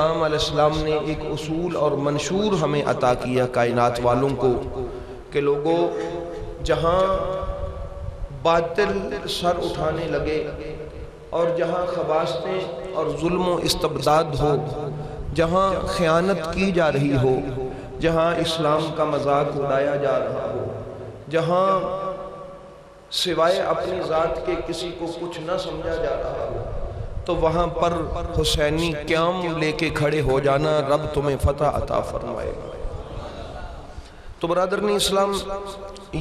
امام علیہ السلام نے ایک اصول اور منشور ہمیں عطا کیا کائنات والوں کو کہ لوگوں، جہاں باطل سر اٹھانے لگے اور جہاں خباثتیں اور ظلم و استبداد ہو، جہاں خیانت کی جا رہی ہو، جہاں اسلام کا مذاق اڑایا جا رہا ہو، جہاں سوائے اپنی ذات کے کسی کو کچھ نہ سمجھا جا رہا ہو، تو وہاں پر حسینی قیام لے کے کھڑے ہو جانا، رب تمہیں فتح عطا فرمائے گا۔ تو برادران اسلام،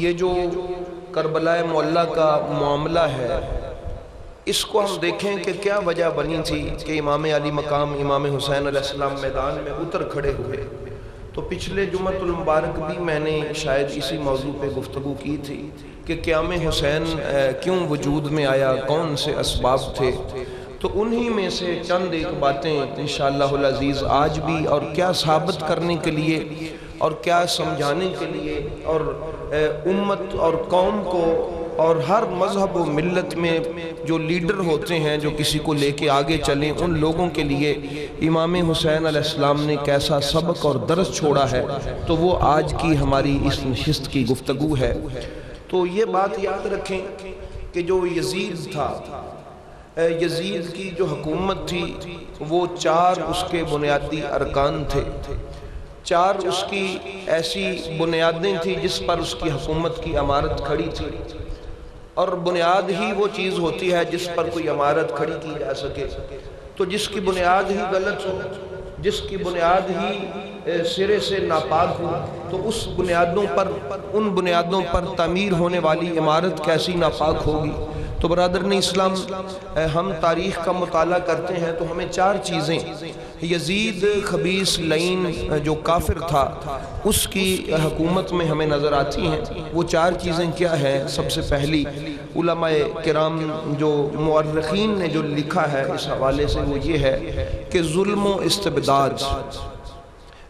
یہ جو کربلا معلیٰ کا معاملہ ہے، اس کو ہم دیکھیں کہ کیا وجہ بنی تھی کہ امام علی مقام امام حسین علیہ السلام میدان میں اتر کھڑے ہوئے۔ تو پچھلے جمعۃ المبارک بھی میں نے شاید اسی موضوع پہ گفتگو کی تھی کہ قیام حسین کیوں وجود میں آیا، کون سے اسباب تھے۔ تو انہی میں سے چند ایک باتیں انشاءاللہ العزیز آج بھی، اور کیا ثابت کرنے کے لیے اور کیا سمجھانے کے لیے، اور امت اور قوم کو اور ہر مذہب و ملت میں جو لیڈر ہوتے ہیں جو کسی کو لے کے آگے چلیں، ان لوگوں کے لیے امام حسین علیہ السلام نے کیسا سبق اور درس چھوڑا ہے، تو وہ آج کی ہماری اس نشست کی گفتگو ہے۔ تو یہ بات یاد رکھیں کہ جو یزید تھا، یزید کی جو حکومت تھی، وہ چار اس کے بنیادی ارکان تھے، چار اس کی ایسی بنیادیں تھیں جس پر اس کی حکومت کی عمارت کھڑی تھی، اور بنیاد ہی وہ چیز ہوتی ہے جس پر کوئی عمارت کھڑی کی جا سکے۔ تو جس کی بنیاد ہی غلط ہو، جس کی بنیاد ہی سرے سے ناپاک ہو، تو اس بنیادوں پر، ان بنیادوں پر تعمیر ہونے والی عمارت کیسی ناپاک ہوگی۔ تو برادران اسلام، ہم تاریخ کا مطالعہ کرتے ہیں تو ہمیں چار چیزیں یزید خبیث لعین جو کافر تھا اس کی حکومت میں ہمیں نظر آتی ہیں۔ وہ چار چیزیں کیا ہیں؟ سب سے پہلی، علماء کرام جو مورخین نے جو لکھا ہے اس حوالے سے، وہ یہ ہے کہ ظلم و استبداد،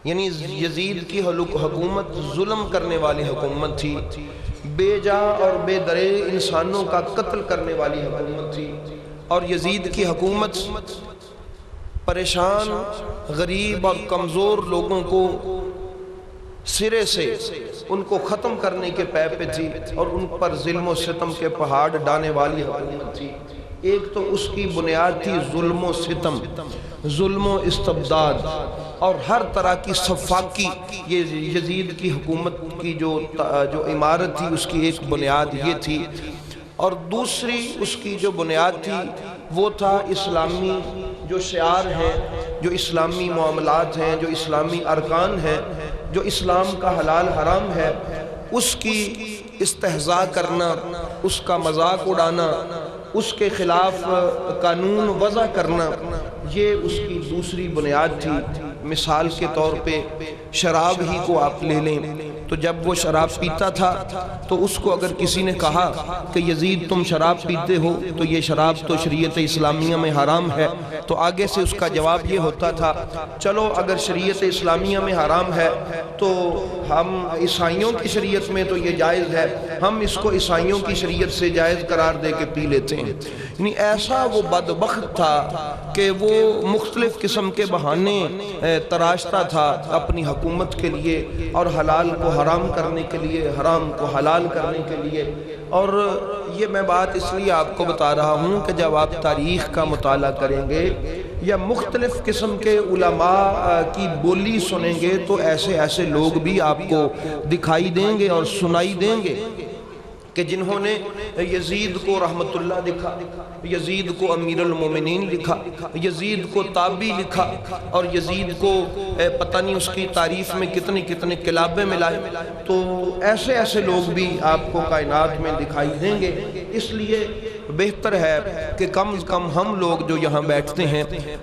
یعنی یزید کی حکومت ظلم کرنے والی حکومت تھی، بے جا اور بے درے انسانوں کا قتل کرنے والی حکومت تھی، اور یزید کی حکومت پریشان، غریب اور کمزور لوگوں کو سرے سے ان کو ختم کرنے کے پے پہ تھی، اور ان پر ظلم و ستم کے پہاڑ ڈالنے والی حکومت تھی۔ ایک تو اس کی بنیاد تھی ظلم و ستم، ظلم و استبداد، اور ہر طرح کی صفاقی۔ یہ یزید کی حکومت کی جو عمارت تھی، اس کی ایک بنیاد یہ تھی۔ اور دوسری اس کی جو بنیاد تھی وہ تھا اسلامی جو شعار ہیں، جو اسلامی معاملات ہیں، جو اسلامی ارکان ہیں، جو اسلام کا حلال حرام ہے، اس کی استہزاء کرنا، اس کا مذاق اڑانا، اس کے خلاف قانون وضع کرنا، یہ اس کی دوسری بنیاد تھی۔ مثال کے طور پہ شراب ہی کو آپ لے لیں، تو جب وہ شراب پیتا تھا تو اس کو اگر کسی نے کہا کہ یزید تم شراب پیتے ہو تو یہ شراب تو شریعت اسلامیہ میں حرام ہے، تو آگے سے اس کا جواب یہ ہوتا تھا، چلو اگر شریعت اسلامیہ میں حرام ہے تو ہم عیسائیوں کی شریعت میں تو یہ جائز ہے، ہم اس کو عیسائیوں کی شریعت سے جائز قرار دے کے پی لیتے ہیں۔ یعنی ایسا وہ بدبخت تھا کہ وہ مختلف قسم کے بہانے تراشتا تھا اپنی حکومت کے لیے، اور حلال کو حرام کرنے کے لیے، حرام کو حلال کرنے کے لیے۔ اور یہ میں بات اس لیے آپ کو بتا رہا ہوں کہ جب آپ تاریخ کا مطالعہ کریں گے یا مختلف قسم کے علماء کی بولی سنیں گے تو ایسے ایسے لوگ بھی آپ کو دکھائی دیں گے اور سنائی دیں گے کہ جنہوں نے یزید کو رحمت اللہ لکھا، یزید کو امیر المومنین لکھا، یزید کو تابی لکھا، اور یزید کو پتہ نہیں اس کی تعریف میں کتنے کتنے کلابیں ملائے۔ تو ایسے ایسے لوگ بھی آپ کو کائنات میں دکھائی دیں گے۔ اس لیے بہتر ہے کہ کم از کم ہم لوگ جو یہاں بیٹھتے ہیں،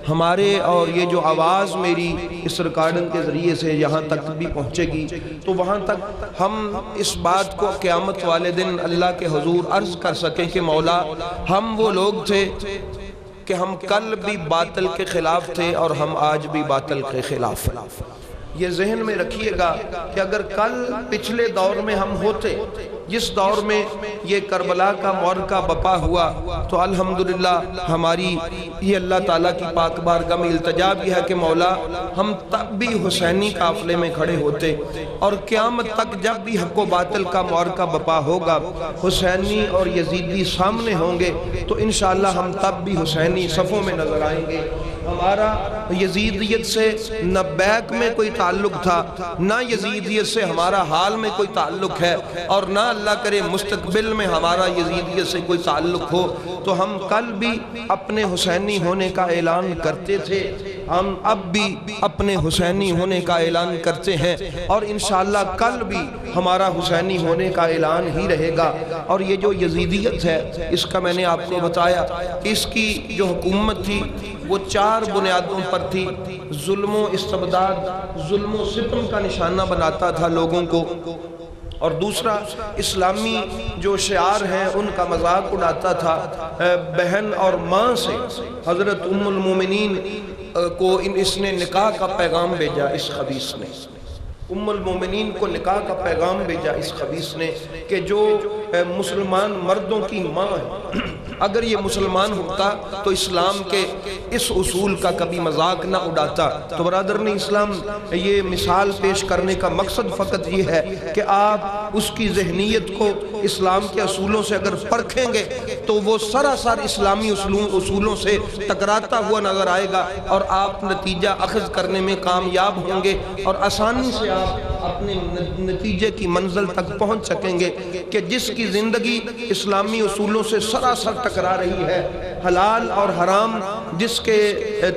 ہمارے اور یہ جو آواز میری اس ریکارڈنگ کے ذریعے سے یہاں تک بھی پہنچے گی، تو وہاں تک ہم اس بات کو قیامت والے دن اللہ کے حضور عرض کر سکیں کہ مولا، ہم وہ لوگ تھے کہ ہم کل بھی باطل کے خلاف تھے اور ہم آج بھی باطل کے خلاف ہیں۔ یہ ذہن میں رکھیے گا کہ اگر کل پچھلے دور میں ہم ہوتے، جس دور میں یہ کربلا کا معرکہ بپا ہوا، تو الحمدللہ ہماری یہ اللہ تعالیٰ کی پاک بارگاہ میں التجا بھی ہے کہ مولا ہم تب بھی حسینی قافلے میں کھڑے ہوتے، اور قیامت تک جب بھی حق و باطل کا معرکہ بپا ہوگا، حسینی اور یزیدی سامنے ہوں گے، تو انشاءاللہ ہم تب بھی حسینی صفوں میں نظر آئیں گے۔ ہمارا یزیدیت سے نہ بیک میں کوئی تعلق تھا، نہ یزیدیت سے ہمارا حال میں کوئی تعلق ہے، اور نہ اللہ کرے مستقبل میں ہمارا یزیدیت سے کوئی تعلق ہو، تو ہم کل بھی اپنے حسینی ہونے کا اعلان کرتے تھے، ہم اب بھی اپنے حسینی ہونے کا اعلان کرتے ہیں، اور انشاءاللہ کل بھی ہمارا حسینی ہونے کا اعلان ہی رہے گا۔ اور یہ جو یزیدیت ہے، اس کا میں نے آپ کو بتایا کہ اس کی جو حکومت تھی وہ 4 بنیادوں پر تھی۔ ظلم و استبداد، ظلم و ستم کا نشانہ بناتا تھا لوگوں کو، اور دوسرا اسلامی جو شعار ہیں ان کا مذاق اڑاتا تھا۔ بہن اور ماں سے حضرت ام المومنین کو اس نے نکاح کا پیغام بھیجا، اس خبیث نے ام المومنین کو نکاح کا پیغام بھیجا اس خبیث نے، کہ جو مسلمان مردوں کی ماں ہے، اگر یہ مسلمان ہوتا تو اسلام کے اس اصول کا کبھی مذاق نہ اڑاتا۔ تو برادران اسلام، یہ مثال پیش کرنے کا مقصد فقط یہ ہے کہ آپ اس کی ذہنیت کو اسلام کے اصولوں سے اگر پرکھیں گے تو وہ سراسر اسلامی اصولوں سے ٹکراتا ہوا نظر آئے گا، اور آپ نتیجہ اخذ کرنے میں کامیاب ہوں گے، اور آسانی سے آپ اپنے نتیجے کی منزل تک پہنچ سکیں گے کہ جس کی زندگی اسلامی اصولوں سے سراسر ٹکرا رہی ہے، حلال اور حرام جس کے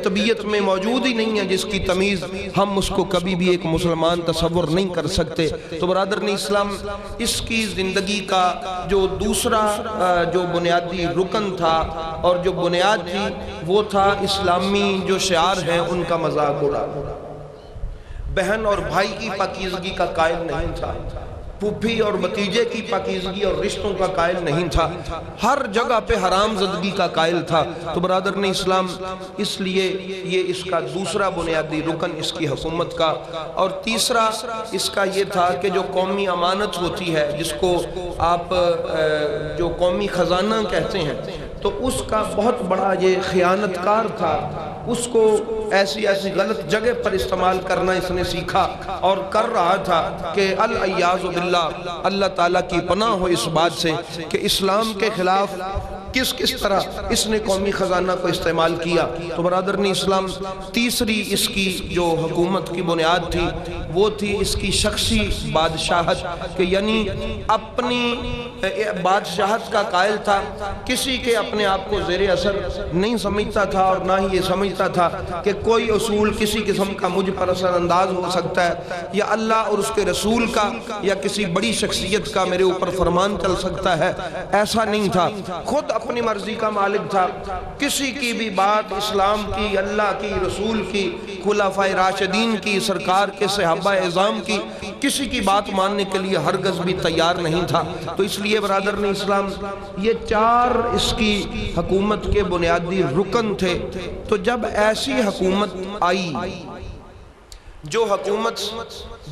طبیعت میں موجود ہی نہیں ہے، جس کی تمیز، ہم اس کو کبھی بھی ایک مسلمان تصور نہیں کر سکتے۔ تو برادران اسلام، اس کی زندگی کا جو دوسرا جو بنیادی رکن تھا اور جو بنیاد تھی، وہ تھا اسلامی جو شعار ہیں ان کا مذاق اڑانا۔ بہن اور بھائی کی پاکیزگی کا قائل نہیں تھا، پھوپھی اور بھتیجے کی پاکیزگی اور رشتوں کا قائل نہیں تھا، ہر جگہ پہ حرام زدگی کا قائل تھا۔ تو برادران اسلام، اس لیے یہ اس کا دوسرا بنیادی رکن اس کی حکومت کا، اور تیسرا اس کا یہ تھا کہ جو قومی امانت ہوتی ہے، جس کو آپ جو قومی خزانہ کہتے ہیں، تو اس کا بہت بڑا یہ خیانت کار تھا، اس کو ایسی غلط جگہ پر استعمال کرنا اس نے سیکھا، اور کر رہا تھا کہ العیاذ باللہ، اللہ تعالیٰ کی پناہ ہو اس بات سے کہ اسلام کے خلاف کس طرح اس نے قومی خزانہ کو استعمال کیا۔ تو برادران اسلام، تیسری اس کی جو حکومت کی بنیاد تھی وہ تھی اس کی شخصی بادشاہت، کہ یعنی اپنی بادشاہت کا قائل تھا، کسی کے اپنے آپ کو زیر اثر نہیں سمجھتا تھا، اور نہ ہی یہ سمجھتا تھا کہ کوئی اصول کسی قسم کا مجھ پر اثر انداز ہو سکتا ہے، یا اللہ اور اس کے رسول کا یا کسی بڑی شخصیت کا میرے اوپر فرمان چل سکتا ہے، ایسا نہیں تھا۔ خود اپنی مرضی کا مالک تھا، کسی کی بھی بات، اسلام کی، اللہ کی، رسول کی، خلفائے راشدین کی، سرکار کے صحابہ اعظام کی، کسی کی بات ماننے کے لیے ہرگز بھی تیار نہیں تھا۔ تو اس لیے برادران اسلام، یہ 4 اس کی حکومت کے بنیادی رکن تھے۔ تو جب ایسی حکومت آئی جو حکومت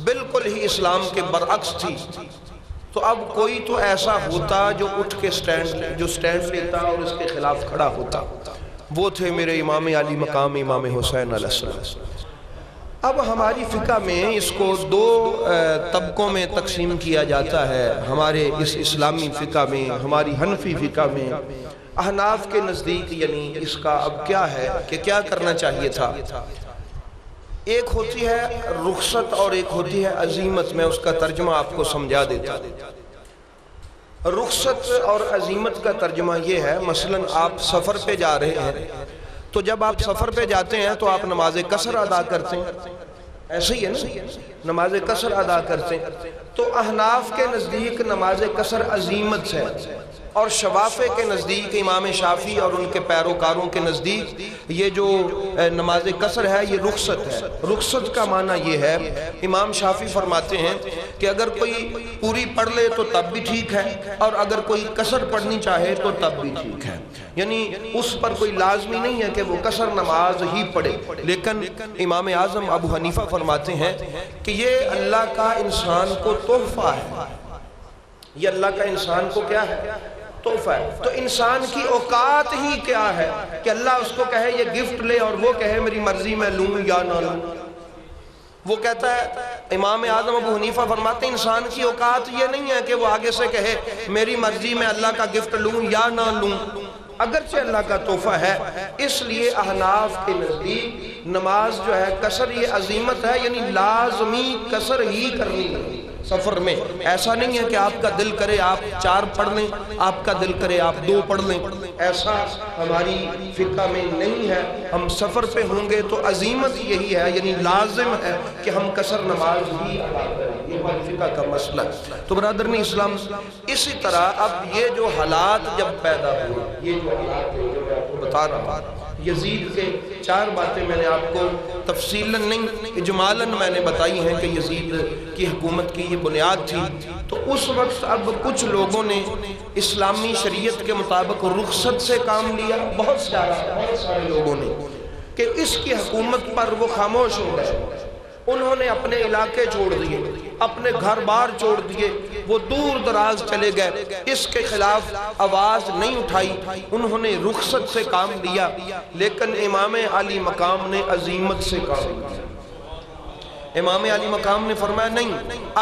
بالکل ہی اسلام کے برعکس تھی، تو اب کوئی تو ایسا ہوتا جو اٹھ کے سٹینڈ لیتا اور اس کے خلاف کھڑا ہوتا۔ وہ تھے میرے امام علی مقام امام حسین علیہ السلام۔ اب ہماری فقہ میں اس کو 2 طبقوں میں تقسیم کیا جاتا ہے۔ ہمارے اس اسلامی فقہ میں، ہماری حنفی فقہ میں، احناف کے نزدیک یعنی اس کا اب کیا ہے کہ کیا کرنا چاہیے تھا۔ ایک ہوتی ہے رخصت اور ایک ہوتی ہے عزیمت۔ میں اس کا ترجمہ آپ کو سمجھا دیتا ہوں۔ رخصت اور عزیمت کا ترجمہ یہ ہے، مثلا آپ سفر پہ جا رہے ہیں، تو جب آپ سفر پہ جاتے ہیں تو آپ نماز قصر ادا کرتے ہیں، ایسے ہی ہے نا، نماز قصر ادا کرتے ہیں۔ تو احناف کے نزدیک نماز قصر عزیمت ہے، اور شوافے کے نزدیک امام شافعی اور ان کے پیروکاروں کے نزدیک یہ جو نماز قصر ہے یہ رخصت ہے۔ رخصت کا معنی یہ ہے، امام شافعی فرماتے ہیں کہ اگر کوئی پوری پڑھ لے تو تب بھی ٹھیک ہے، اور اگر کوئی قصر پڑھنی چاہے تو تب بھی ٹھیک ہے، یعنی اس پر کوئی لازمی نہیں ہے کہ وہ قصر نماز ہی پڑھے۔ لیکن امام اعظم ابو حنیفہ فرماتے ہیں کہ یہ اللہ کا انسان کو تحفہ ہے، یہ اللہ کا انسان کو کیا ہے؟ تحفہ ہے۔ تو انسان کی اوقات ہی کیا ہے کہ اللہ اس کو کہے یہ گفٹ لے اور وہ کہے میری مرضی میں لوں یا نہ لوں؟ وہ کہتا ہے، امام اعظم ابو حنیفہ فرماتے ہیں انسان کی اوقات یہ نہیں ہے کہ وہ آگے سے کہے میری مرضی میں اللہ کا گفٹ لوں یا نہ لوں، اگرچہ اللہ کا تحفہ ہے۔ اس لیے احناف کے نزدیک نماز جو ہے قصر یہ عزیمت ہے، یعنی لازمی قصر ہی کرنی ہے سفر میں۔ ایسا نہیں ہے کہ آپ کا دل کرے آپ 4 پڑھ لیں، آپ کا دل کرے آپ 2 پڑھ لیں، ایسا ہماری فقہ میں نہیں ہے۔ ہم سفر پہ ہوں گے تو عزیمت یہی ہے، یعنی لازم ہے کہ ہم قصر نماز ہی ادا کریں، یہ ہماری فقہ کا مسئلہ ہے۔ تو برادران اسلام، اسی طرح اب یہ جو حالات جب پیدا ہوئے، یہ جو حالات جو میں آپ کو بتا رہا ہوں، یزید کے 4 باتیں میں نے آپ کو تفصیلاً نہیں اجمالاً میں نے بتائی ہیں کہ یزید کی حکومت کی یہ بنیاد تھی۔ تو اس وقت اب کچھ لوگوں نے اسلامی شریعت کے مطابق رخصت سے کام لیا، بہت سارے لوگوں نے، کہ اس کی حکومت پر وہ خاموش ہو گئے۔ انہوں نے اپنے علاقے چھوڑ دیے، اپنے گھر بار چھوڑ دیے، وہ دور دراز چلے گئے، اس کے خلاف آواز نہیں اٹھائی، انہوں نے رخصت سے کام لیا۔ لیکن امام علی مقام نے عزیمت سے کام لیا۔ امام علی مقام نے فرمایا نہیں،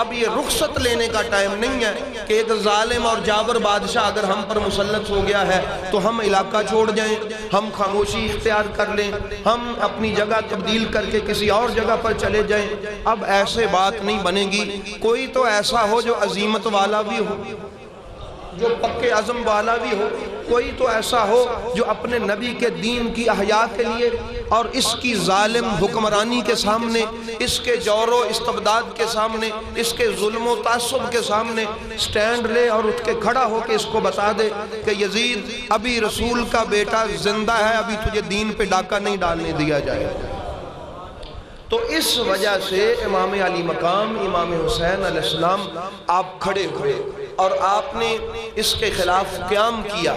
اب یہ رخصت لینے کا ٹائم نہیں ہے کہ ایک ظالم اور جابر بادشاہ اگر ہم پر مسلط ہو گیا ہے تو ہم علاقہ چھوڑ جائیں، ہم خاموشی اختیار کر لیں، ہم اپنی جگہ تبدیل کر کے کسی اور جگہ پر چلے جائیں۔ اب ایسے بات نہیں بنے گی، کوئی تو ایسا ہو جو عزیمت والا بھی ہو، جو پکے عزم والا بھی ہو، کوئی تو ایسا ہو جو اپنے نبی کے دین کی احیاء کے لیے اور اس کی ظالم حکمرانی کے سامنے، اس کے جور و استبداد کے سامنے، اس کے ظلم و تعصب کے سامنے سٹینڈ لے اور اٹھ کے کھڑا ہو کے اس کو بتا دے کہ یزید ابھی رسول کا بیٹا زندہ ہے، ابھی تجھے دین پہ ڈاکہ نہیں ڈالنے دیا جائے۔ تو اس وجہ سے امام علی مقام امام حسین علیہ السلام آپ کھڑے ہوئے اور آپ نے اس کے خلاف قیام کیا۔